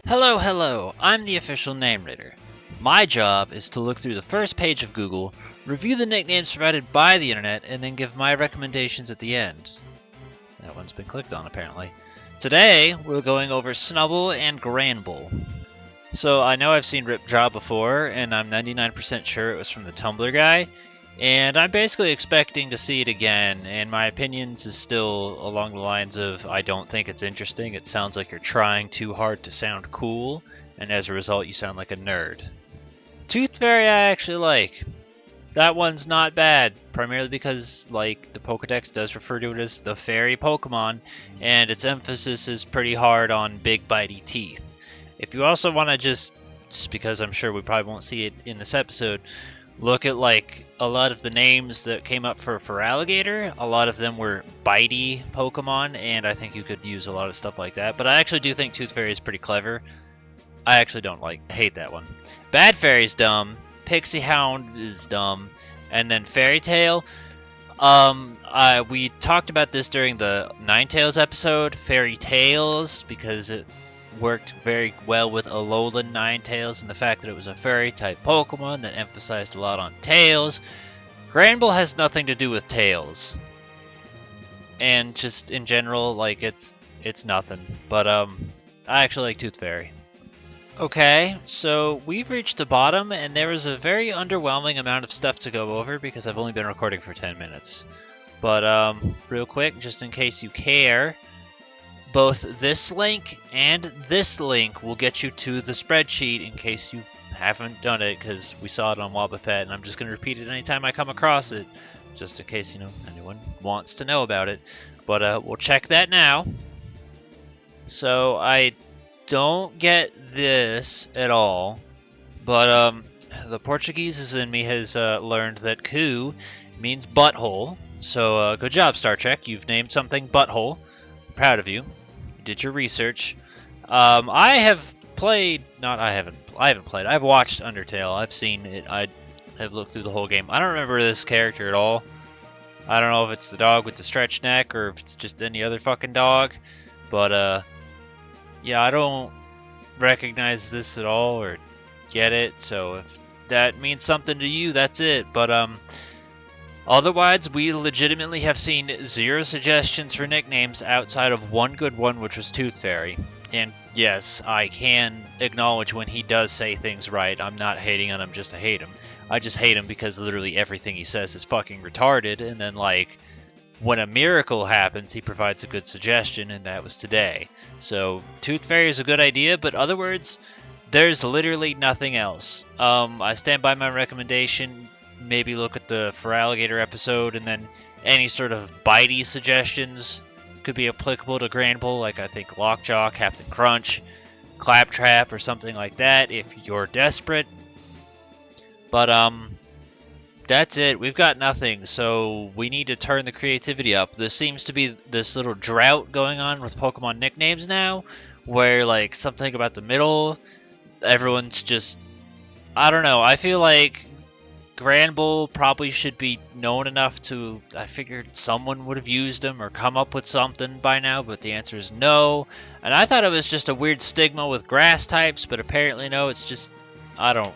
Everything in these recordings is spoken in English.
Hello, hello, I'm the official name reader. My job is to look through the first page of Google, review the nicknames provided by the internet, and then give my recommendations at the end. That one's been clicked on, apparently. Today, we're going over Snubbull and Granbull. So, I know I've seen Rip Draw before, and I'm 99% sure it was from the Tumblr guy, and I'm basically expecting to see it again, and my opinions is still along the lines of I don't think it's interesting, it sounds like you're trying too hard to sound cool, and as a result you sound like a nerd. Tooth Fairy I actually like. That one's not bad, primarily because, like, the Pokedex does refer to it as the fairy Pokemon, and its emphasis is pretty hard on big bitey teeth. If you also want to just because I'm sure we probably won't see it in this episode, look at, like, a lot of the names that came up for Alligator. A lot of them were bitey Pokemon, and I think you could use a lot of stuff like that. But I actually do think Tooth Fairy is pretty clever. I actually hate that one. Bad Fairy's dumb. Pixie Hound is dumb. And then Fairy Tail. We talked about this during the Ninetales episode. Fairy Tales, because it worked very well with Alolan Ninetales and the fact that it was a fairy-type Pokemon that emphasized a lot on tails. Granbull has nothing to do with tails. And just in general, like, it's nothing. But, I actually like Tooth Fairy. Okay, so we've reached the bottom, and there is a very underwhelming amount of stuff to go over because I've only been recording for 10 minutes. But, real quick, just in case you care, both this link and this link will get you to the spreadsheet in case you haven't done it, because we saw it on Wobbuffet, and I'm just going to repeat it anytime I come across it, just in case, anyone wants to know about it. But, we'll check that now. So, I don't get this at all, but the Portuguese in me has learned that "ku" means butthole. So good job, Star Trek. You've named something butthole. I'm proud of you. You did your research. I have played. I haven't played. I've watched Undertale. I've seen it. I have looked through the whole game. I don't remember this character at all. I don't know if it's the dog with the stretched neck or if it's just any other fucking dog. But yeah, I don't recognize this at all or get it, so if that means something to you, that's it. But otherwise, we legitimately have seen 0 suggestions for nicknames outside of one good one, which was Tooth Fairy. And yes, I can acknowledge when he does say things right. I'm not hating on him just to hate him. I just hate him because literally everything he says is fucking retarded, and then, like, when a miracle happens, he provides a good suggestion, and that was today. So, Tooth Fairy is a good idea, but other words, there's literally nothing else. I stand by my recommendation. Maybe look at the For Alligator episode, and then any sort of bitey suggestions could be applicable to Granbull, like I think Lockjaw, Captain Crunch, Claptrap, or something like that, if you're desperate. But, that's it. We've got nothing, so we need to turn the creativity up. There seems to be this little drought going on with Pokemon nicknames now, where, like, something about the middle, everyone's just, I don't know. I feel like Granbull probably should be known enough to, I figured someone would have used him or come up with something by now, but the answer is no. And I thought it was just a weird stigma with grass types, but apparently no, it's just, I don't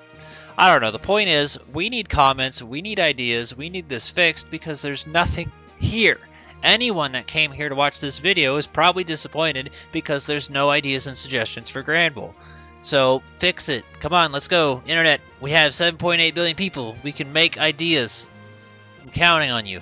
know. The point is, we need comments, we need ideas, we need this fixed because there's nothing here. Anyone that came here to watch this video is probably disappointed because there's no ideas and suggestions for Granbull. So, fix it. Come on, let's go. Internet, we have 7.8 billion people. We can make ideas. I'm counting on you.